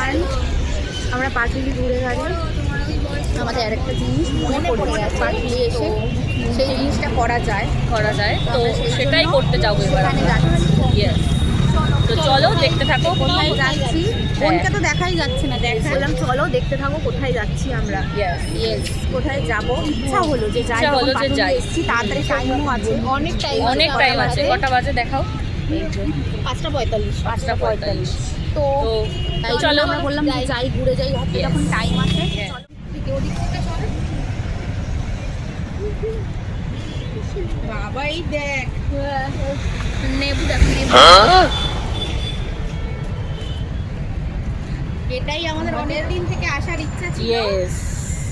One. আমরা পাটুলি ঘুরে গেলে আমাদের আরেকটা জিনিস মনে পড়ে গেছে, পাটুলি এসে সেই জিনিসটা করা যায় তো সেটাই করতে যাবো এবার সেখানে আমরা। যাচ্ছি। Yes. তো চলো দেখতে থাকো। কোথায় যাচ্ছি ফোনটা তো দেখাই যাচ্ছে না, বললাম চলো দেখতে থাকো কোথায় যাচ্ছি আমরা। Yes. কোথায় যাব ইচ্ছা হলো যে যাই, ইচ্ছা হলো যে পাটুলি যাই। এসেছি, তাড়াতাড়ি টাইমও আছে, অনেক টাইম আছে। কটা বাজে দেখাও? 5:45। 5:45। তো তো চলো চলো আমরা বললাম যে যাই, ঘুরে যাই, হাতে Yes. যখন টাইম আছে। হ্যাঁ। চলো এদিকে ওদিক থেকে চলো। বাবা এই দেখ নেবু, দেখ নেবু, এটাই আমাদের অনেক দিন থেকে আসার ইচ্ছা ছিল। Yes.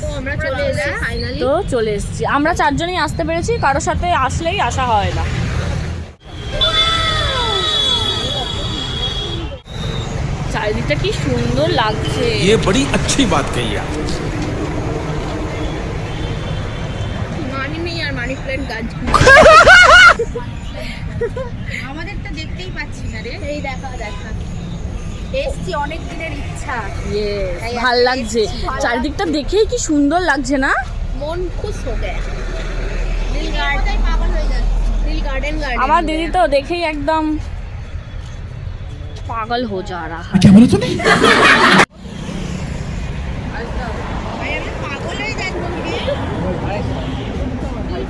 তো আমরা চলে এসেছি ফাইনালি। তো চলে এসেছি, আমরা 4 জনই আসতে পেরেছি, কারোর সাথে আসলেই আসা হয় না। চারিদিকটা কি সুন্দর লাগছে। ये बड़ी अच्छी बात कही आप। মানি নেই আর মানি প্ল্যান্ট গাছ আমাদেরটা দেখতেই পাচ্ছি না রে। এই দেখা এসছি, অনেক দিনের ইচ্ছা। এই ভাল একটা লাগছে, এসছি, ভালো চারিদিকটা দেখেই কি সুন্দর লাগছে না? মন খুশ হয়ে গেছে। নীল গার্ডেন পাগল হয়ে যাচ্ছে, নীল গার্ডেন আমার দিদি তো দেখেই একদম পাগল হো যা রাহা। क्या बोला तूने? ভাই আমি পাগল হয়ে যাচ্ছি।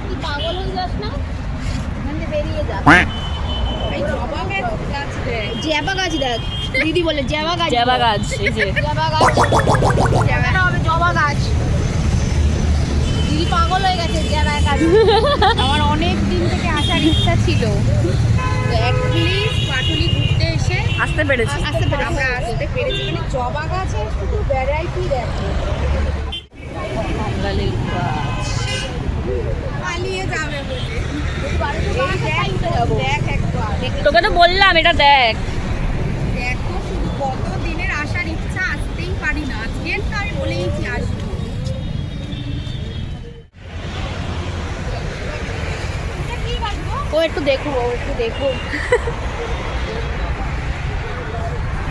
তুই পাগল হয়ে যাস না, এখান থেকে বেরিয়ে যা। এই জবা গাছ দেখ, জবা গাছ দেখ, দিদি বলে জবা গাছ, জবা গাছ, এই যে জবা গাছ, জবাটা হবে জবা গাছ। দিদি পাগল হয়ে গেছে জবা গাছ। আমার অনেক দিন থেকে আসার ইচ্ছা ছিল, তো অ্যাটলিস্ট পাটুলি ঘুরতে এসে আসতে পেরেছি। আমরা আসতে পেরেছি। মানে জবা গাছের শুধু ভ্যারাইটি দেখো। বাঙালি গাছ। পালিয়ে যাবে বলে দেখ একবার, তোকে তো বললাম এটা দেখ। দেখো শুধু কত দিনের আসার ইচ্ছা, আসতেই পারি না। আজকের তো আমি বলেইছি আসবো। ও একটু দেখো,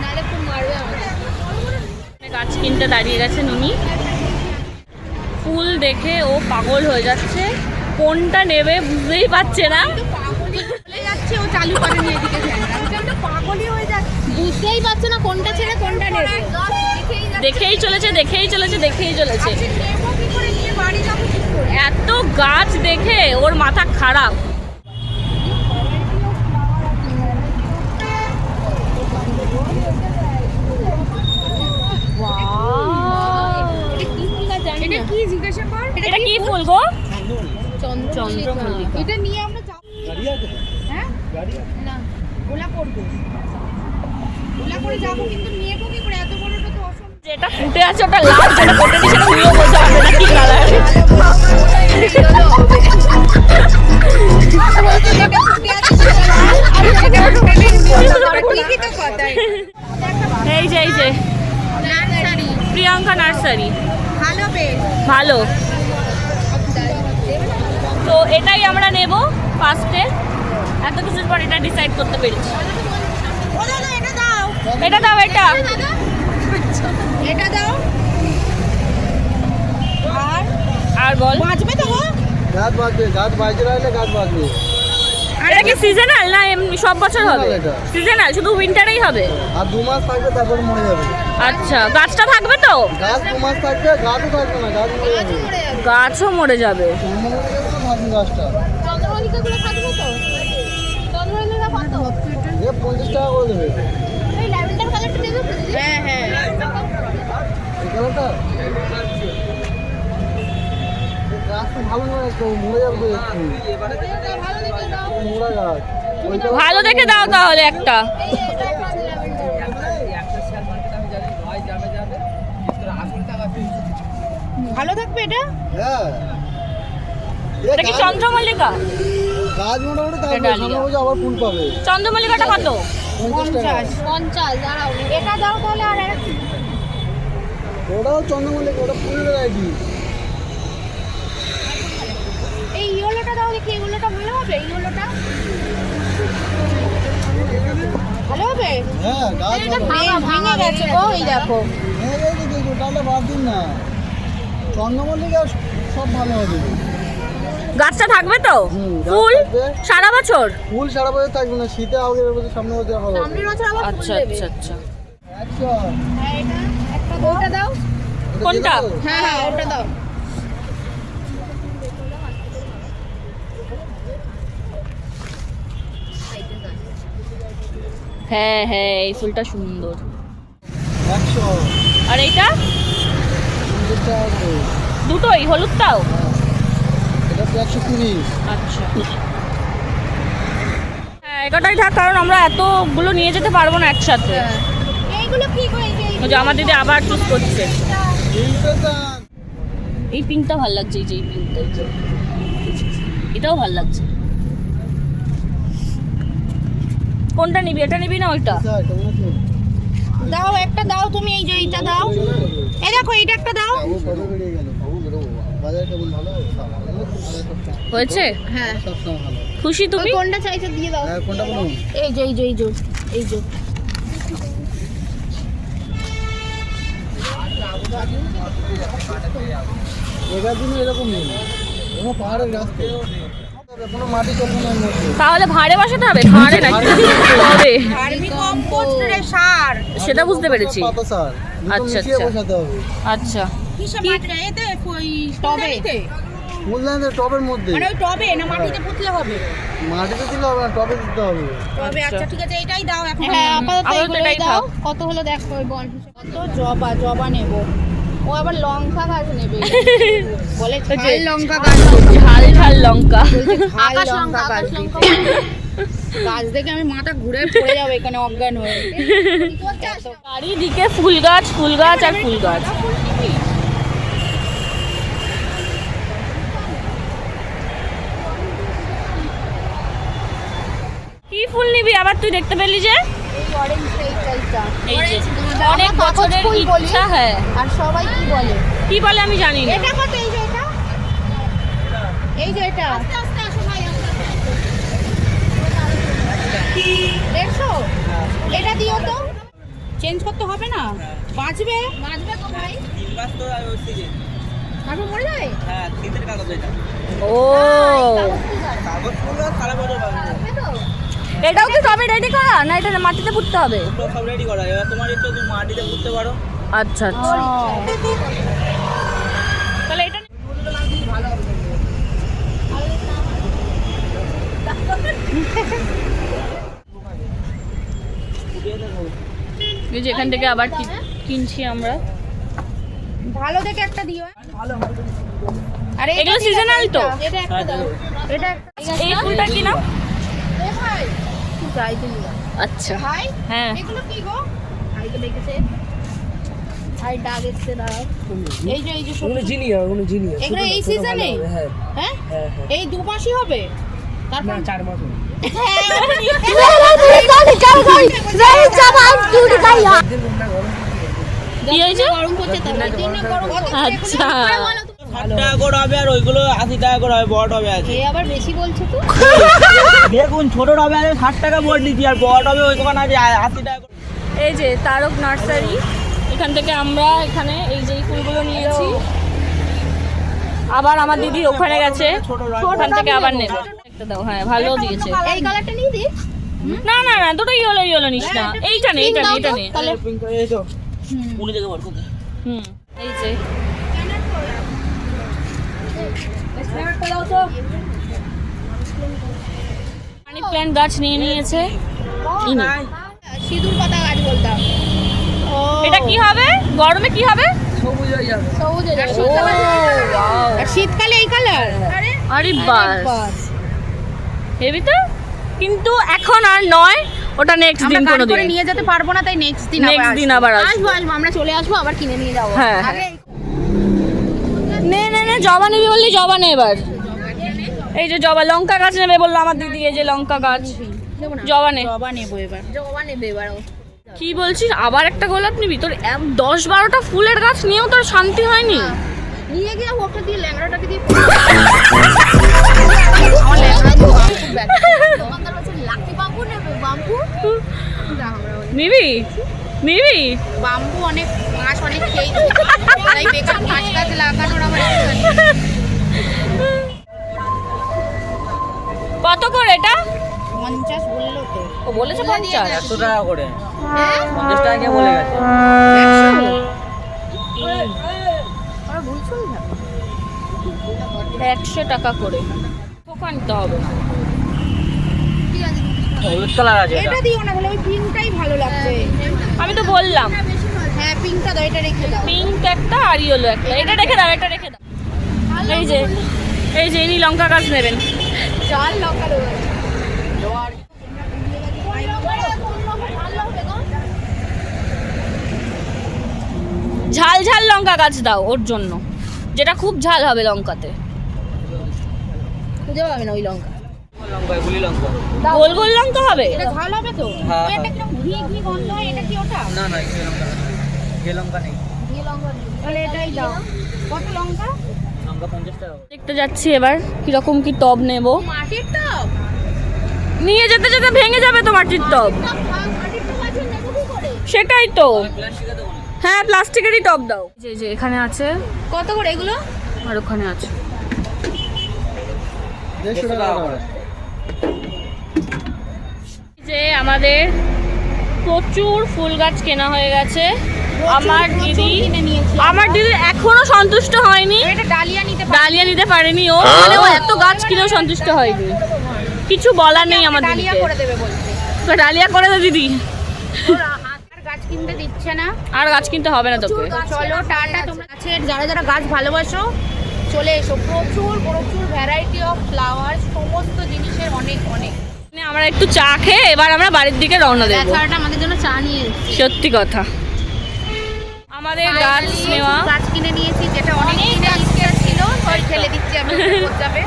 নাহলে খুব মারবে আমাদের। গাছ কিনতে দাঁড়িয়ে গেছে নুনি, ফুল দেখে ও পাগল হয়ে যাচ্ছে, কোনটা নেবে বুঝতেই পারছে না। চলে যাচ্ছে, ও চালু করেনি এদিকে ফ্যানটা, ওটা তো পাগলই হয়ে যাচ্ছে, বুঝতেই পারছে না কোনটা ছেড়ে কোনটা নেবে। দেখেই চলেছে। আচ্ছা, নেবো কি করে, নিয়ে বাড়ি যাবো কি করে? এত গাছ দেখে ওর মাথা খারাপ। এটা কি জিজ্ঞাসা কর, এটা কি ফুল গো? চন্দ্রমল্লিকা। এটা নিয়ে আমরা যাব। হ্যাঁ না, ওলা করবো, ওলা করে যাবো, কিন্তু নেবো কি করে, এত বড়টা তো অসম্ভব। যেটা ফুটে আছে ওটা লাল, যেটা ফুটে আছে সেটা তুইও বলতে পারবে না কি কালার। এই যে প্রিয়াঙ্কা নার্সারি, ভালো। তো এটাই আমরা নেব ফার্স্টে, এত কিছুর পর এটা ডিসাইড করতে পেরেছি। এটা দাও, এটা দাও। আর বল। বাঁচবে তো গাছ বাঁচবে গাছ বাঁচবে। এটা কি সিজনাল না এমনি সব বছর হবে? Seasonal এটা। সিজনাল, শুধু উইন্টারেই হবে? আর 2 মাস থাকবে, তারপর মরে যাবে। আচ্ছা, গাছটা থাকবে তো? গাছ 2 মাস থাকবে, গাছও থাকবে না, গাছ মরে যাবে। গাছও মরে যাবে। থাকবে গাছটা। চন্দ্রমল্লিকা গুলো থাকবে তো? চন্দ্রমল্লিকা কত? 50 টাকা করে দেবে। এই ল্যাভেন্ডার কালারটা দেবে? হ্যাঁ এই কালারটা গাছ তো ভালো নয়, একটু মরে যাবে একটু। ভালো দেখে দাও। মোড়া গাছ। ওইটা ভালো দেখে দাও তাহলে একটা। ভালো থাকবে এটা? হ্যাঁ, এটা কি চন্দ্রমল্লিকা? গাছ মোটামুটি থাকবে, এটা ডালিয়া। সামনে বছর আবার ফুল পাবে। চন্দ্রমল্লিকাটা কত? 50 টাকা। 50 দাঁড়াও, এটা দাও তাহলে। আর একটা ওটাও চন্দ্রমল্লিকা, ওটা ফুলের ভ্যারাইটি। এই ইয়েলোটা দাও দেখি, এগুলোটা ভালো হবে? ইয়েলোটা ভালো হবে? হ্যাঁ গাছ এটা ভালো। ভেঙে গেছে গো, এই দেখো। এই যে দেখো, ডালটা বাদ দিন না। চন্দ্রমল্লিকা সব ভালো হবে। গাছটা থাকবে তো? হুম, গাছ ফুল থাকবে। সারা বছর? ফুল সারা বছর থাকবে না, শীতে আগের বছর সামনে বছর ভালো হবে। সামনের বছর আবার ফুল আচ্ছা দেবে। আচ্ছা আচ্ছা। আচ্ছা হ্যাঁ, এটা একটা ওটা দাও। কোনটা? হ্যাঁ হ্যাঁ, ওটা দাও। হ্যাঁ হ্যাঁ, এই ফুলটা সুন্দর। 100 আর এইটা? 100 টাকা করে। দুটোই হলুদটাও? এটা 120। আচ্ছা হ্যাঁ, এটাই থাক, কারণ আমরা এতগুলো নিয়ে যেতে পারবো না একসাথে। এইগুলো কি গো? এই যে ওই যে আমার দিদি আবার চুজ করছে। তিনটে দাম। এই পিঙ্কটা ভালো লাগছে, এই যে এই পিঙ্কটা, এটাও ভালো লাগছে। কোনটা নিবি, এটা নিবি না ওইটা? স্যার কেমন আছেন? দাও, একটা দাও তুমি, এই যে এইটা দাও। এই দেখো, এইটা একটা দাও। বাবু কবে বেরিয়ে গেল? বাজার কেমন ভালো? হয়েছে? হ্যাঁ, সবসময় ভালো। খুশি তুমি? তুমি কোনটা চাইছো দিয়ে দাও। হ্যাঁ, কোনটা বলুন? এই যে এই যে এই যে এই যে এগার দিনে এরকম নেই, কোনো পাহাড়ের গাছ তো। কোনো মাটি চলবে না এর মধ্যে। তাহলে ভাড়ে বসাতে হবে? ভাড়ে নাকি তবে? ভার্মি কম্পোস্টের সার। সেটা বুঝতে পেরেছি। পাতা সার দুটো আচ্ছা, মিশিয়ে আচ্ছা। বসাতে হবে। আচ্ছা কিসের মাটিটা? এতে ওই টবে। ফুলদানিতে টবের মধ্যে। মানে ওই টবে না মাটিতে পুঁতলে হবে? মাটিতে দিলে হবে না, টবে দিতে হবে। তবে আচ্ছা ঠিক আছে, এটাই দাও এখন। হ্যাঁ, আপাতত আপাতত এগুলোই এটাই দাও। থাক। কত হলো দেখো, ওই বল কত জবা জবা নেব। ও আবার লঙ্কা গাছ নেবে। বলে ঝাল লঙ্কা গাছ। ঝাল ঝাল লঙ্কা। বলছে ঝাল লঙ্কা গাছ দিতে। গাছ দেখে আমি মাথা ঘুরে পড়ে যাবে এখানে অজ্ঞান হয়ে। চারিদিকে ফুল গাছ ফুল গাছ আর ফুল গাছ। কি ফুল নিবি আবার তুই দেখতে পেলি যে? এই অরেঞ্জ এইটা। এই যে গাঁদা, অনেক আমরা কাগজ বছরের ফুল বলি। ইচ্ছা। হ্যাঁ, আর সবাই কি বলে? কি বলে আমি জানি না। এটা কত? এই যে এটা, এই যে এটা আস্তে আস্তে আসো ভাই, 150। এটা দিও তো, চেঞ্জ করতে হবে না? বাঁচবে বাঁচবে তো ভাই। তারপর মরে যাবে। ও, বাঁচবে তো? এটাও কি সবই রেডি করা না এটা মাটিতে পুঁততে হবে? সব রেডি করা এবার তোমার একটু তুমি মাটিতে পুঁততে পারো। আচ্ছা আচ্ছা, তাহলে এটা এই যে এখান থেকে আবার কিনছি আমরা। ভালো দেখে একটা দিও। আরে এগুলো seasonal তো? এটা একটা দাও। এটা একটা এই ফুলটা কি নাম? এ ভাই যাই দিলি। আচ্ছা ভাই হ্যাঁ, এগুলো কি গো? ভাই তো দেখেছে। ভাই ডাক এসছে দাও। এই যে এগুলো এই সিজনে? হ্যাঁ, এই 2 মাসই হবে? তারপর 4 মাস হলো। কি হয়েছে? গরম করছে তার জন্য গরম করছে। আচ্ছা। 60 টাকা করে হবে আর ওইগুলো 80 টাকা করে হবে, বড় হবে আছে। এ আবার বেশি বলছে তো। দেখুন ছোট হবে আছে 60 টাকা বোর্ড নিচ্ছি আর বড় হবে ওই দোকান আছে 80 টাকা করে। এই যে তারক নার্সারি, এখান থেকে আমরা এখানে এই যে এই ফুলগুলো নিয়েছি। আবার আমার দিদি ওখানে গেছে, ওখান থেকে আবার নেবে। একটা দাও, হ্যাঁ ভালো দিয়েছে। এই কালারটা নিয়ে দি। না না না, দুটোই ইয়েলো নিস না, এইটা নে এইটা নে এইটা নে। তাহলে পিঙ্ক করে এই তো উনি থেকে বড় করে। হুম, এই যে মানি প্ল্যান্ট গাছ নিয়ে নিয়েছে। ইনি। সিঁদুর পাতা গাছ বলতাম। ও এটা কি হবে গরমে, কি হবে? সবুজ হয়ে যাবে। wow! আর শীতকালে এই কালার। আরে বাস, হেবি তো। কিন্তু এখন আর নয়, ওটা নেক্সট আমরা দিন গাড়ি কোনো করে দিন। নিয়ে যেতে পারবো না, তাই নেক্সট দিন Next দিন আবার আসবো। আসবো আমরা চলে আসবো, আবার কিনে নিয়ে যাবো। হ্যাঁ, হ্যাঁ। আগে নে নে নে, জবা নিবি বললি জবা নে এবার। এই যে জবা, লঙ্কা গাছ নেবে বললো আমার দিদি, এই যে লঙ্কা গাছ। জবা নে। জবা নেবো এবার। জবা নেবে এবার। কি বলছিস, আবার একটা গোলাপ নিবি? তোর 10-12টা ফুলের গাছ নিয়েও তোর শান্তি হয়নি? নিয়ে গিয়ে ওটা দিয়ে ল্যাংড়াটাকে দিয়ে আমার ল্যাংড়া দিয়ে খুব ব্যথা। দোকানদার বলছে লাকি বাম্বু নেবে, বাম্বু দাও আমরা বলি নিবি নিবি বাম্বু অনেক মাছ অনেক খেয়েছি, তাই বেকার গাছ গাছ লাগানোর আমার ইচ্ছা নেই। কত করে এটা? 50 বললো তো। ও বলেছে 50। 100 টাকা করে, হ্যাঁ 50 টাকা কে বলে গেছে? 100 টাকা করে পোকা নিতে হবে না। হলুদ কালার আছে এটা। এটা দিও না, তাহলে ওই পিঙ্কটাই ভালো লাগছে। আমি তো বললাম হ্যাঁ পিঙ্কটা দাও, এটা রেখে দাও। পিঙ্ক একটা আর ইয়েলো একটা, এটা রেখে দাও, এটা রেখে দাও। এই যে ইনি লঙ্কা গাছ নেবেন। চাল লঙ্কা দেবো। ঝাল ঝাল লঙ্কা গাছ দাও ওর জন্য, যেটা খুব ঝাল হবে লঙ্কাতে। খুঁজে পাবে না ওই লঙ্কা। লঙ্কা, গুলি লঙ্কা। গোল গোল লঙ্কা হবে। এটা ঝাল হবে তো? হ্যাঁ, এটা কিরকম ঘি ঘি গন্ধ হয়, এটা কি ওটা? না না, এই লঙ্কা না। এই লঙ্কা নেই। ঘি লঙ্কা নেই। তাহলে এটাই দাও। কত লঙ্কা? লঙ্কা 50 টাকা করে। দেখতে যাচ্ছি এবার কিরকম কি টব নেব। মাটির টব? নিয়ে যেতে যেতে ভেঙে যাবে তো মাটির টব। মাটির টব আছে, নেবো কি করে? সেটাই তো। প্লাস্টিকে দেবো না। হ্যাঁ প্লাস্টিকেরই টব দাও। যে এখানে আছে কত করে এগুলো? আর ওখানে আছে। 150 টাকা করে। যে আমাদের প্রচুর ফুল গাছ কেনা হয়ে গেছে। আমার দিদি এখনো সন্তুষ্ট হয়নি, এটা ডালিয়া নিতে পারি। ডালিয়া নিতে পারেনি ও, মানে ও এত গাছ কিনেও সন্তুষ্ট হয়নি। কিছু বলার নেই আমার ডালিয়া দিদিকে। করে দেবে বলছে। তো ডালিয়া করে দে দিদি। ওর আর গাছ কিনতে দিচ্ছে না। আর গাছ কিনতে হবে না তোকে। চলো টাটা। তোমরা গাছের যারা যারা গাছ ভালোবাসো চলে এসো। প্রচুর প্রচুর ভ্যারাইটি অফ ফ্লাওয়ার, সমস্ত জিনিসের অনেক অনেক। আমরা একটু চা খেয়ে এবার আমরা বাড়ির দিকে রওনা দেবো। তাছাড়া আমাদের জন্য চা নিয়ে এসেছি। সত্যি কথা, আমাদের গাছ নেওয়া। গাছ কিনে নিয়েছি, যেটা অনেক দিনের ইচ্ছে ছিল। ওই ফেলে দিচ্ছি আমি, যাবে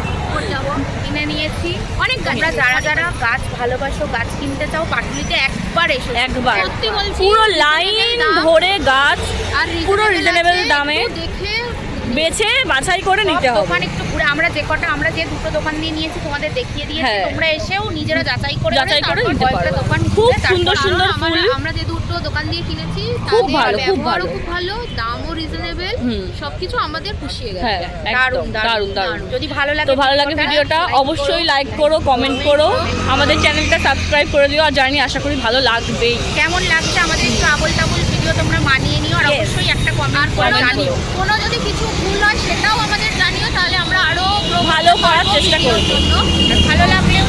যাবো। কিনে নিয়েছি অনেক গাছ। আমরা যারা যারা গাছ ভালোবাসো, গাছ কিনতে চাও, পাটুলিতে একবার এসো। একবার সত্যি বলছি, পুরো লাইন ধরে গাছ আর পুরো রিজনেবল আছে, দামে একটু দেখে বেছে বাছাই করে নিতে হবে। দোকান একটু ঘুরে, আমরা যে দুটো দোকান দিয়ে নিয়েছি তোমাদের দেখিয়ে দিয়েছি। হ্যাঁ। তোমরা এসেও নিজেরা যাচাই করে যাচাই করে তারপর নিতে কয়েকটা পারো। দোকান খুব ঘুরে তারপর সুন্দর সুন্দর ফুল। আমরা যে দুটো দোকান দিয়ে কিনেছি খুব তাদের ভালো, খুব ব্যবহারও ভালো। খুব ভালো, দামও রিজনেবল, হুম। সবকিছু আমাদের পুষিয়ে হ্যাঁ গেছে। একদম দারুণ দারুণ। যদি ভালো লাগে তো ভালো লাগে ভিডিওটা অবশ্যই লাইক করো, কমেন্ট করো, আমাদের চ্যানেলটা সাবস্ক্রাইব করে দিও। আর জানি আশা করি ভালো লাগবেই। কেমন লাগছে আমাদের একটু আবল তাবল ভিডিও তোমরা মানিয়ে নিও। আর Yes. অবশ্যই একটা কমেন্ট করে Comment জানিও। করো। কোনো যদি কিছু ভুল হয় সেটাও আমাদের জানিও, তাহলে আমরা আরো ভালো করার চেষ্টা করবো। জন্য আর ভালো লাগলেও